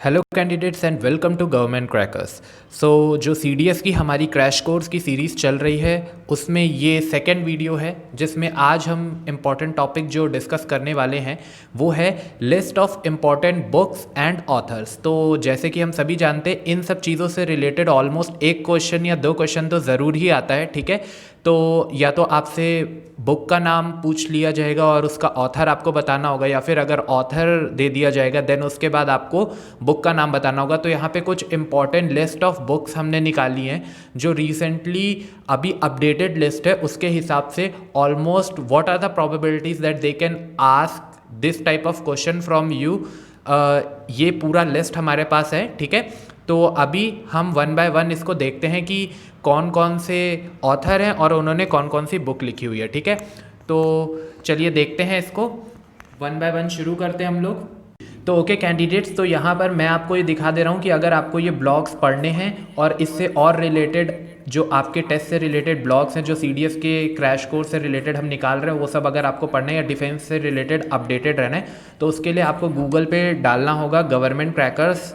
Hello candidates and welcome to government crackers. So जो CDS की हमारी क्रैश कोर्स की सीरीज़ चल रही है उसमें ये सेकेंड वीडियो है जिसमें आज हम इम्पॉर्टेंट टॉपिक जो डिस्कस करने वाले हैं वो है list of important books and authors. तो जैसे कि हम सभी जानते हैं इन सब चीज़ों से रिलेटेड ऑलमोस्ट एक क्वेश्चन या दो क्वेश्चन तो ज़रूर ही आता है, ठीक है। तो या तो आपसे बुक का नाम पूछ लिया जाएगा और उसका ऑथर आपको बताना होगा, या फिर अगर ऑथर दे दिया जाएगा देन उसके बाद आपको बुक का नाम बताना होगा। तो यहाँ पे कुछ इंपॉर्टेंट लिस्ट ऑफ बुक्स हमने निकाली हैं जो रिसेंटली अभी अपडेटेड लिस्ट है, उसके हिसाब से almost what are the probabilities that they can ask this type of question from you. ये पूरा लिस्ट हमारे पास है, ठीक है। तो अभी हम वन बाय वन इसको देखते हैं कि कौन कौन से ऑथर हैं और उन्होंने कौन कौन सी बुक लिखी हुई है, ठीक है। तो चलिए देखते हैं इसको, वन बाय वन शुरू करते हैं हम लोग। तो ओके कैंडिडेट्स, तो यहाँ पर मैं आपको ये दिखा दे रहा हूँ कि अगर आपको ये ब्लॉग्स पढ़ने हैं और इससे और रिलेटेड जो आपके टेस्ट से रिलेटेड ब्लॉग्स हैं जो CDS के क्रैश कोर्स से रिलेटेड हम निकाल रहे हैं वो सब अगर आपको पढ़ना है या डिफेंस से रिलेटेड अपडेटेड रहना है तो उसके लिए आपको गूगल पे डालना होगा गवर्नमेंट क्रैकर्स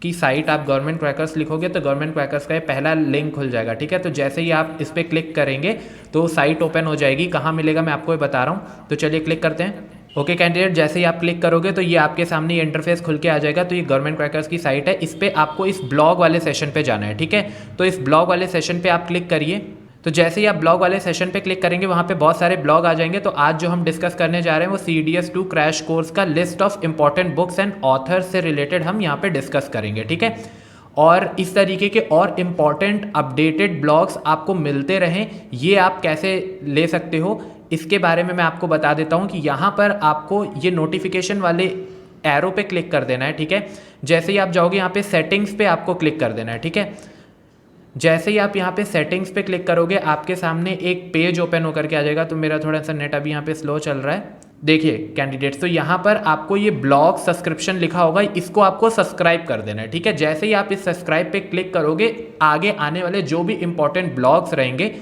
की साइट। आप गवर्नमेंट क्रैकर्स लिखोगे तो गवर्नमेंट क्रैकर्स का ये पहला लिंक खुल जाएगा, ठीक है। तो जैसे ही आप इस पर क्लिक करेंगे तो साइट ओपन हो जाएगी। कहाँ मिलेगा मैं आपको ये बता रहा हूँ, तो चलिए क्लिक करते हैं। ओके कैंडिडेट, जैसे ही आप क्लिक करोगे तो ये आपके सामने ये इंटरफेस खुल के आ जाएगा। तो ये गवर्नमेंट क्रैकर्स की साइट है, इस पर आपको इस ब्लॉग वाले सेशन पे जाना है, ठीक है। तो इस ब्लॉग वाले सेशन पे आप क्लिक करिए। तो जैसे ही आप ब्लॉग वाले सेशन पे क्लिक करेंगे वहाँ पे बहुत सारे ब्लॉग आ जाएंगे। तो आज जो हम डिस्कस करने जा रहे हैं वो CDS 2 क्रैश कोर्स का list of important books and authors से रिलेटेड हम यहाँ पे डिस्कस करेंगे, ठीक है। और इस तरीके के और इम्पॉर्टेंट अपडेटेड ब्लॉग्स आपको मिलते रहें, ये आप कैसे ले सकते हो इसके बारे में मैं आपको बता देता हूँ कि यहाँ पर आपको ये नोटिफिकेशन वाले एरो पे क्लिक कर देना है, ठीक है। जैसे ही आप जाओगे यहाँ पे सेटिंग्स पे आपको क्लिक कर देना है, ठीक है। जैसे ही आप यहाँ पे सेटिंग्स पे क्लिक करोगे आपके सामने एक पेज ओपन होकर के आ जाएगा। तो मेरा थोड़ा सा नेट अभी यहाँ पे स्लो चल रहा है। देखिए कैंडिडेट्स, तो यहाँ पर आपको ये ब्लॉग सब्सक्रिप्शन लिखा होगा, इसको आपको सब्सक्राइब कर देना है, ठीक है। जैसे ही आप इस सब्सक्राइब पे क्लिक करोगे आगे आने वाले जो भी इंपॉर्टेंट ब्लॉग्स रहेंगे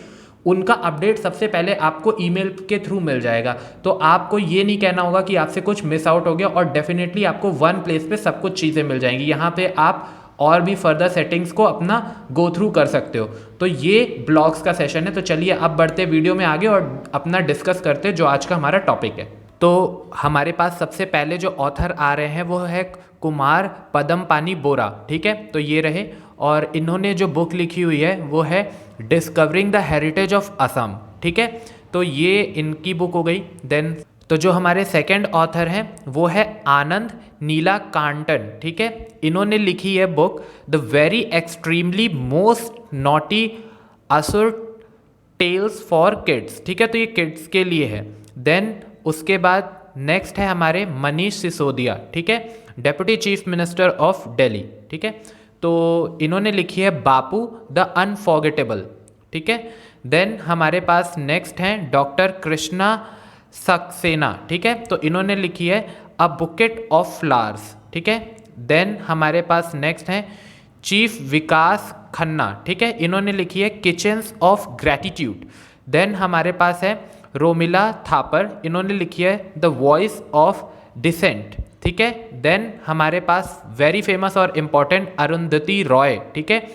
उनका अपडेट सबसे पहले आपको ईमेल के थ्रू मिल जाएगा। तो आपको ये नहीं कहना होगा कि आपसे कुछ मिस आउट हो गया, और डेफिनेटली आपको वन प्लेस पे सब कुछ चीज़ें मिल जाएंगी। यहाँ पे आप और भी फर्दर सेटिंग्स को अपना गो थ्रू कर सकते हो। तो ये ब्लॉग्स का सेशन है। तो चलिए अब बढ़ते वीडियो में आगे और अपना डिस्कस करते हैं जो आज का हमारा टॉपिक है। तो हमारे पास सबसे पहले जो ऑथर आ रहे हैं वो है कुमार पदमपानी बोरा, ठीक है। तो ये रहे, और इन्होंने जो बुक लिखी हुई है वो है discovering the heritage of Assam, ठीक है। तो ये इनकी बुक हो गई। देन तो जो हमारे सेकंड ऑथर हैं वो है आनंद नीलाकांटन, ठीक है। इन्होंने लिखी है book the very extremely most naughty असुर टेल्स फॉर किड्स, ठीक है। तो ये किड्स के लिए है। देन उसके बाद नेक्स्ट है हमारे मनीष सिसोदिया, ठीक है, deputy chief minister of Delhi, ठीक है। तो इन्होंने लिखी है बापू द अनफॉरगेटेबल, ठीक है। देन हमारे पास नेक्स्ट हैं डॉक्टर कृष्णा सक्सेना, ठीक है। तो इन्होंने लिखी है अ बुकेट ऑफ फ्लावर्स, ठीक है। देन हमारे पास नेक्स्ट हैं चीफ विकास खन्ना, ठीक है। इन्होंने लिखी है किचन्स ऑफ ग्रैटिट्यूड। देन हमारे पास है रोमिला थापर, इन्होंने लिखी है द वॉइस ऑफ डिसेंट, ठीक है। देन हमारे पास वेरी फेमस और इम्पॉर्टेंट अरुंधति रॉय, ठीक है,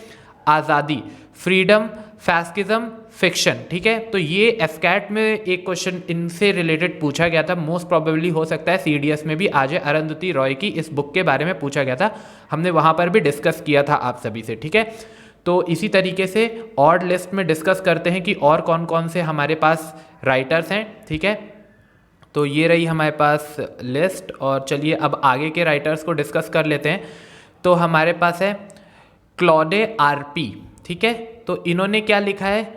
आज़ादी, फ्रीडम, फैस्किज्म, फिक्शन, ठीक है। तो ये एफकैट में एक क्वेश्चन इनसे रिलेटेड पूछा गया था, मोस्ट प्रोबेबली हो सकता है CDS में भी आ जाए। अरुंधति रॉय की इस बुक के बारे में पूछा गया था, हमने वहाँ पर भी डिस्कस किया था आप सभी से, ठीक है। तो इसी तरीके से ऑड लिस्ट में डिस्कस करते हैं कि और कौन कौन से हमारे पास राइटर्स हैं, ठीक है। तो ये रही हमारे पास लिस्ट, और चलिए अब आगे के राइटर्स को डिस्कस कर लेते हैं। तो हमारे पास है क्लॉडे RP, ठीक है। तो इन्होंने क्या लिखा है,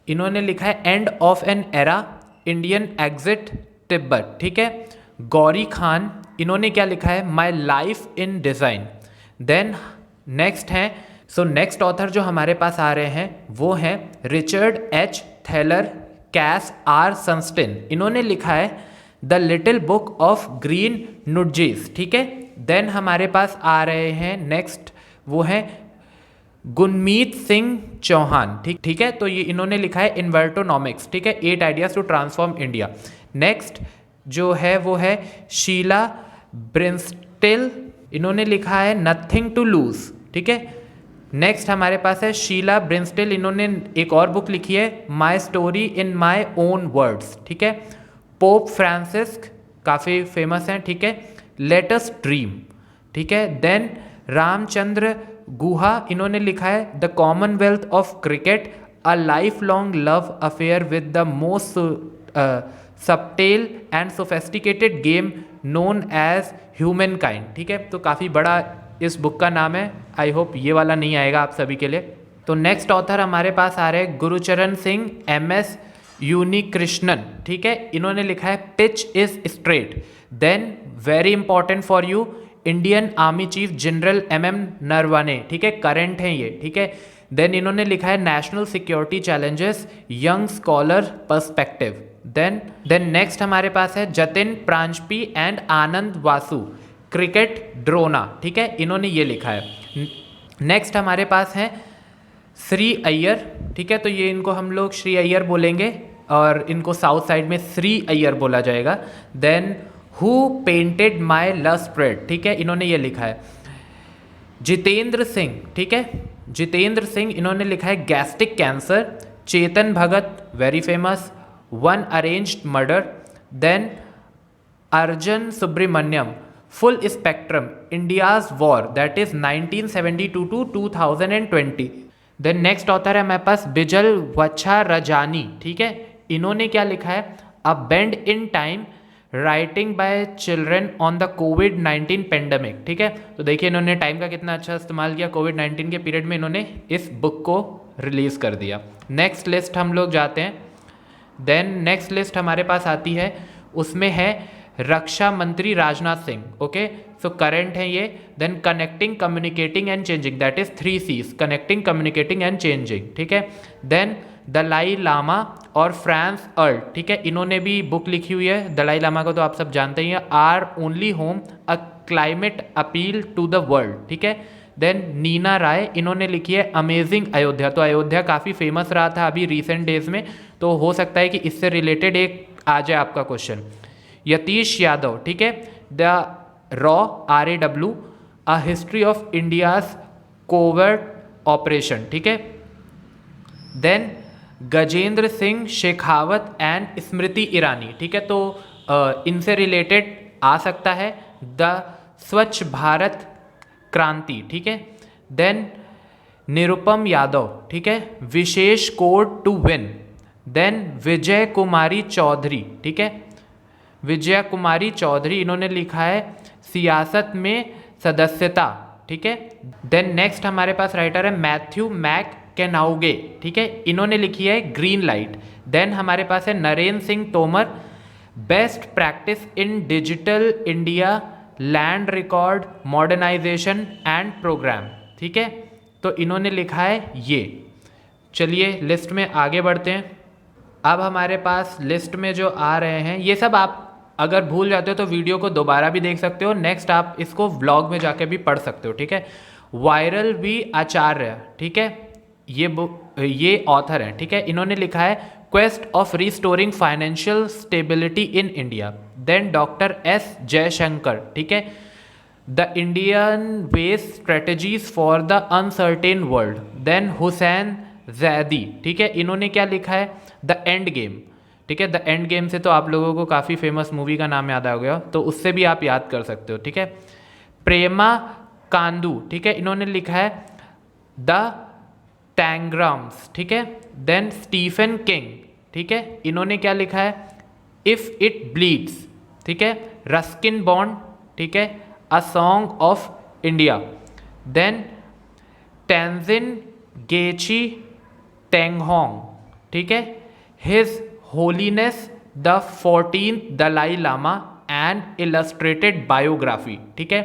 इन्होंने लिखा है end of an era, Indian exit Tibet, ठीक है। गौरी खान, इन्होंने क्या लिखा है my life in design. Then next हैं, सो नेक्स्ट ऑथर जो हमारे पास आ रहे हैं वो हैं Richard H Thaler Cass R Sunstein, इन्होंने लिखा है the little book of green nudges, ठीक है। देन हमारे पास आ रहे हैं नेक्स्ट, वो है गुनमीत सिंह चौहान, ठीक है। तो ये इन्होंने लिखा है इन्वर्टोनॉमिक्स, ठीक है, 8 ideas to transform India. Next जो है वो है शीला ब्रिंस्टेल इन्होंने लिखा है नथिंग टू लूज, ठीक है। नेक्स्ट हमारे पास है शीला ब्रिंस्टेल, इन्होंने एक और बुक लिखी है my story in my own words, ठीक है। पोप फ्रांसिस काफ़ी फेमस हैं, ठीक है, लेट अस ड्रीम, ठीक है। देन रामचंद्र गुहा, इन्होंने लिखा है the commonwealth of cricket, a lifelong love affair with the most subtle and sophisticated game known as humankind, ठीक है। तो काफ़ी बड़ा इस बुक का नाम है, आई होप ये वाला नहीं आएगा आप सभी के लिए। तो नेक्स्ट ऑथर हमारे पास आ रहे हैं गुरुचरण सिंह MS यूनिकृष्णन, ठीक है। इन्होंने लिखा है pitch is straight. Then very important for you, Indian army chief general MM Naravane, ठीक है, करंट हैं ये, ठीक है। देन इन्होंने लिखा है national security challenges young scholar perspective. Then next हमारे पास है जतिन प्रांजपी एंड आनंद वासु, क्रिकेट ड्रोना, ठीक है, इन्होंने ये लिखा है। नेक्स्ट हमारे पास है श्री अय्यर, ठीक है, तो ये इनको हम लोग श्री अय्यर बोलेंगे और इनको साउथ साइड में श्री अय्यर बोला जाएगा। Then who painted my love spread, ठीक है, इन्होंने ये लिखा है। जितेंद्र सिंह, ठीक है, जितेंद्र सिंह, इन्होंने लिखा है gastric cancer. Chetan Bhagat very famous, one arranged murder. Then Arjun Subramaniam, full spectrum India's war, that is 1972 to 2020। Then next author है हमारे पास बिजल वच्छा रजानी, ठीक है, इन्होंने क्या लिखा है a bend in time, writing by children on the कोविड-19 पेंडेमिक, ठीक है। तो देखिए इन्होंने टाइम का कितना अच्छा इस्तेमाल किया, कोविड-19 के पीरियड में इन्होंने इस बुक को रिलीज कर दिया। नेक्स्ट लिस्ट हम लोग जाते हैं। देन नेक्स्ट लिस्ट हमारे पास आती है, उसमें है रक्षा मंत्री Rajnath Singh, okay, so current है ये। Then connecting communicating and changing, that is 3 C's, connecting communicating and changing, ठीक है। देन दलाई लामा और फ्रांस अर्ल्ट, ठीक है, इन्होंने भी बुक लिखी हुई है। दलाई लामा को तो आप सब जानते ही हैं, our only home a climate appeal to the world, ठीक है। देन नीना राय, इन्होंने लिखी है अमेजिंग अयोध्या, तो अयोध्या काफ़ी फेमस रहा था अभी रिसेंट डेज में, तो हो सकता है कि इससे रिलेटेड एक आ जाए आपका क्वेश्चन। यतीश यादव, ठीक है, the raw RAW, a history of India's covert operation, ठीक है। देन गजेंद्र सिंह शेखावत एंड स्मृति ईरानी, ठीक है, तो इनसे रिलेटेड आ सकता है द स्वच्छ भारत क्रांति, ठीक है। देन निरुपम यादव, ठीक है, विशेष कोड टू विन। देन विजय कुमारी चौधरी, ठीक है, विजय कुमारी चौधरी, इन्होंने लिखा है सियासत में सदस्यता, ठीक है। देन नेक्स्ट हमारे पास राइटर है मैथ्यू मैक केनाउगे, ठीक है, इन्होंने लिखी है ग्रीन लाइट। देन हमारे पास है Narendra Singh Tomar, best practice in digital India land record modernisation and programme, ठीक है, तो इन्होंने लिखा है ये। चलिए लिस्ट में आगे बढ़ते हैं। अब हमारे पास लिस्ट में जो आ रहे हैं ये सब आप अगर भूल जाते हो तो वीडियो को दोबारा भी देख सकते हो, नेक्स्ट आप इसको व्लॉग में जाके भी पढ़ सकते हो, ठीक है। वायरल वी आचार्य, ठीक है, ये ऑथर हैं, ठीक है, इन्होंने लिखा है quest of restoring financial stability in India. Then doctor S Jaishankar, ठीक है, the Indian ways strategies for the uncertain world. Then Hussain Zaidi, ठीक है, इन्होंने क्या लिखा है द एंड गेम, ठीक है, द एंड गेम से तो आप लोगों को काफ़ी फेमस मूवी का नाम याद आ गया, तो उससे भी आप याद कर सकते हो, ठीक है। प्रेमा कांदू, ठीक है, इन्होंने लिखा है द टैंग्राम्स, ठीक है। देन स्टीफन किंग, ठीक है, इन्होंने क्या लिखा है इफ इट ब्लीड्स, ठीक है, रस्किन बॉन्ड, ठीक है, a song of India. Then Tenzin Geyche Tethong, ठीक है, his holiness the 14th Dalai Lama and illustrated biography, ठीक है।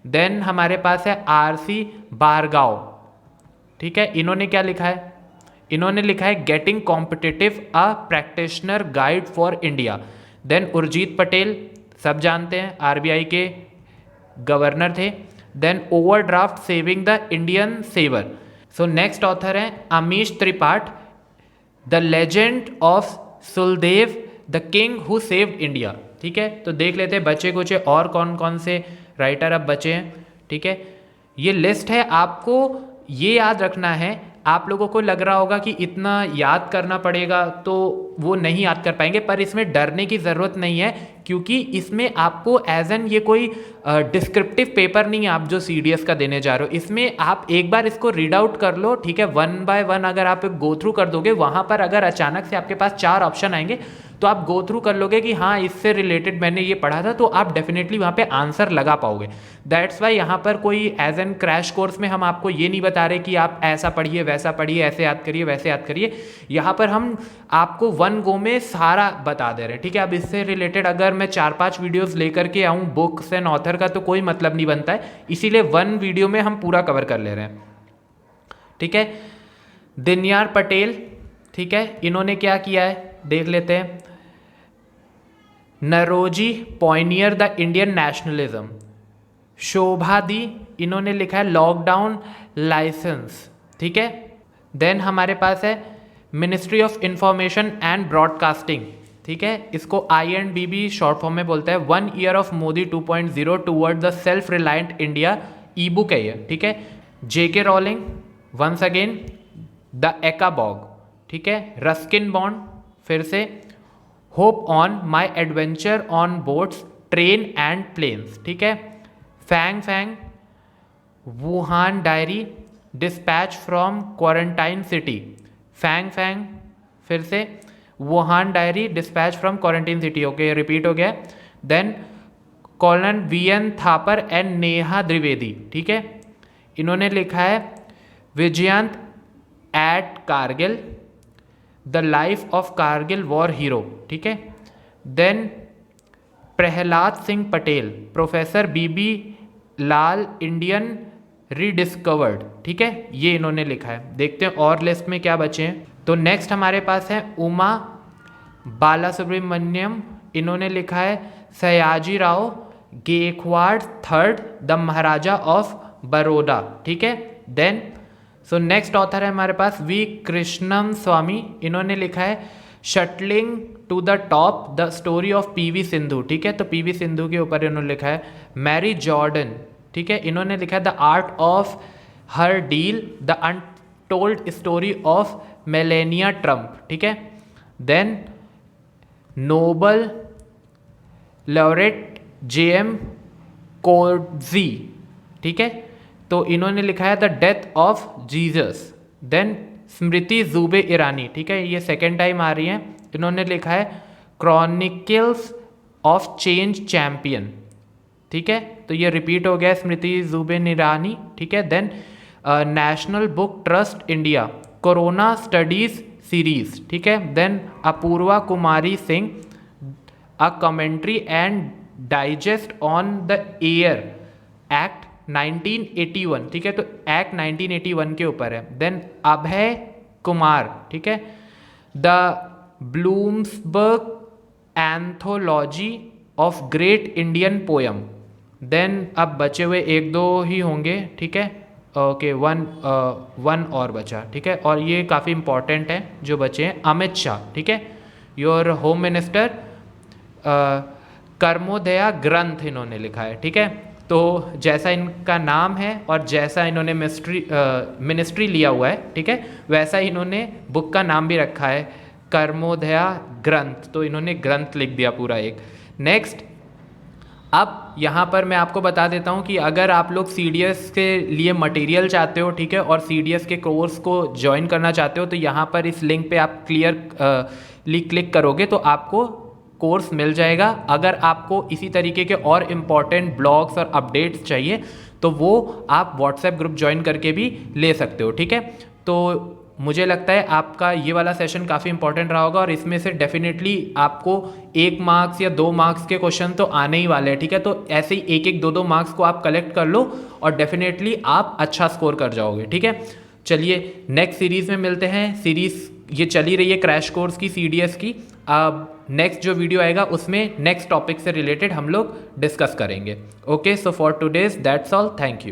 देन हमारे पास है RC बारगाव, ठीक है, इन्होंने क्या लिखा है, इन्होंने लिखा है getting competitive a practitioner guide for India. Then Urjit Patel, सब जानते हैं, RBI के गवर्नर थे। Then overdraft saving the Indian saver. So next author हैं Amish Tripathi, the legend of Suheldev the king who saved India, ठीक है। तो देख लेते हैं बचे कुछ और कौन कौन से राइटर अब बचे हैं। ठीक है, ये लिस्ट है, आपको ये याद रखना है। आप लोगों को लग रहा होगा कि इतना याद करना पड़ेगा, तो वो नहीं याद कर पाएंगे, पर इसमें डरने की ज़रूरत नहीं है, क्योंकि इसमें आपको एज एन ये कोई डिस्क्रिप्टिव पेपर नहीं है आप जो CDS का देने जा रहे हो। इसमें आप एक बार इसको रीड आउट कर लो, ठीक है, 1 बाय 1 अगर आप गो थ्रू कर दोगे, वहाँ पर अगर अचानक से आपके पास 4 ऑप्शन आएंगे तो आप गो थ्रू कर लोगे कि हाँ इससे रिलेटेड मैंने ये पढ़ा था, तो आप डेफिनेटली वहाँ पे आंसर लगा पाओगे। दैट्स वाई यहाँ पर कोई एज एन क्रैश कोर्स में हम आपको ये नहीं बता रहे कि आप ऐसा पढ़िए वैसा पढ़िए, ऐसे याद करिए वैसे याद करिए। यहाँ पर हम आपको 1 गो में सारा बता दे रहे हैं, ठीक है। अब इससे रिलेटेड अगर मैं 4-5 वीडियोस लेकर के आऊँ बुक्स एंड ऑथर का, तो कोई मतलब नहीं बनता है, इसीलिए 1 वीडियो में हम पूरा कवर कर ले रहे हैं, ठीक है। दिनयार पटेल, ठीक है, इन्होंने क्या किया है देख लेते हैं। Naoroji pioneer the Indian nationalism. Shobhaa De, इन्होंने लिखा है लॉकडाउन लाइसेंस, ठीक है। देन हमारे पास है ministry of information and broadcasting, ठीक है, इसको INBB शॉर्ट फॉर्म में बोलते हैं। 1 year of Modi 2.0 toward the self reliant India, e book है ये, ठीक है। JK Rowling, once again the Ickabog, ठीक है। रस्किन बॉन्ड, फिर से hop on my adventure on boats train and planes, ठीक है। Fang Fang, Wuhan diary, dispatch from quarantine city. Fang Fang, फिर से Wuhan diary, dispatch from quarantine city, okay repeat हो गया। Then colon VN Thapar and Neha Dwivedi, ठीक है, इन्होंने लिखा है Vijyant at Kargil, the life of Kargil war hero, ठीक है। Then Prahlad Singh Patel, professor BB Lal Indian rediscovered, ठीक है, ये इन्होंने लिखा है। देखते हैं और लिस्ट में क्या बचे हैं। तो नेक्स्ट हमारे पास है उमा बालासुब्रमण्यम, इन्होंने लिखा है Sayaji Rao Gaekwad third the Maharaja of Baroda, ठीक है। देन सो नेक्स्ट ऑथर है हमारे पास V कृष्णम स्वामी, इन्होंने लिखा है shuttling to the top the story of PV Sindhu, ठीक है, तो PV सिंधु के ऊपर इन्होंने लिखा है। मैरी जॉर्डन, ठीक है, इन्होंने लिखा है the art of her deal, the untold story of Melania Trump, ठीक है। Then Nobel laureate JM Coetzee, ठीक है, तो इन्होंने लिखा है the death of Jesus. Then Smriti Zubin Irani, ठीक है, ये सेकेंड टाइम आ रही है, इन्होंने लिखा है क्रॉनिकल्स ऑफ चेंज चैंपियन, ठीक है, तो ये रिपीट हो गया स्मृति जुबे ईरानी, ठीक है। Then national book trust India corona studies series, ठीक है। Then Apurva Kumari Singh a commentary and digest on the air act 1981, ठीक है, तो एक्ट 1981 के ऊपर है। देन अभय कुमार, ठीक है, the Bloomsbury anthology of great Indian poem. Then अब बचे हुए 1-2 ही होंगे, ठीक है, ओके, वन और बचा, ठीक है, और ये काफ़ी इंपॉर्टेंट है जो बचे हैं। अमित शाह, ठीक है, योर होम मिनिस्टर, कर्मोदया ग्रंथ इन्होंने लिखा है, ठीक है। तो जैसा इनका नाम है और जैसा इन्होंने मिनिस्ट्री लिया हुआ है, ठीक है, वैसा ही इन्होंने बुक का नाम भी रखा है कर्मोदया ग्रंथ, तो इन्होंने ग्रंथ लिख दिया पूरा एक। नेक्स्ट, अब यहाँ पर मैं आपको बता देता हूँ कि अगर आप लोग CDS के लिए मटेरियल चाहते हो, ठीक है, और CDS के कोर्स को ज्वाइन करना चाहते हो, तो यहाँ पर इस लिंक पे आप क्लिक करोगे तो आपको कोर्स मिल जाएगा। अगर आपको इसी तरीके के और इम्पॉर्टेंट ब्लॉग्स और अपडेट्स चाहिए तो वो आप व्हाट्सएप ग्रुप ज्वाइन करके भी ले सकते हो, ठीक है। तो मुझे लगता है आपका ये वाला सेशन काफ़ी इंपॉर्टेंट रहा होगा और इसमें से डेफिनेटली आपको 1 मार्क्स या 2 मार्क्स के क्वेश्चन तो आने ही वाले हैं, ठीक है। तो ऐसे ही 1-1, 2-2 मार्क्स को आप कलेक्ट कर लो और डेफिनेटली आप अच्छा स्कोर कर जाओगे, ठीक है। चलिए नेक्स्ट सीरीज़ में मिलते हैं। सीरीज़ ये चली रही है क्रैश कोर्स की CDS की। अब नेक्स्ट जो वीडियो आएगा उसमें नेक्स्ट टॉपिक से रिलेटेड हम लोग डिस्कस करेंगे। Okay, so for today's that's all, thank you.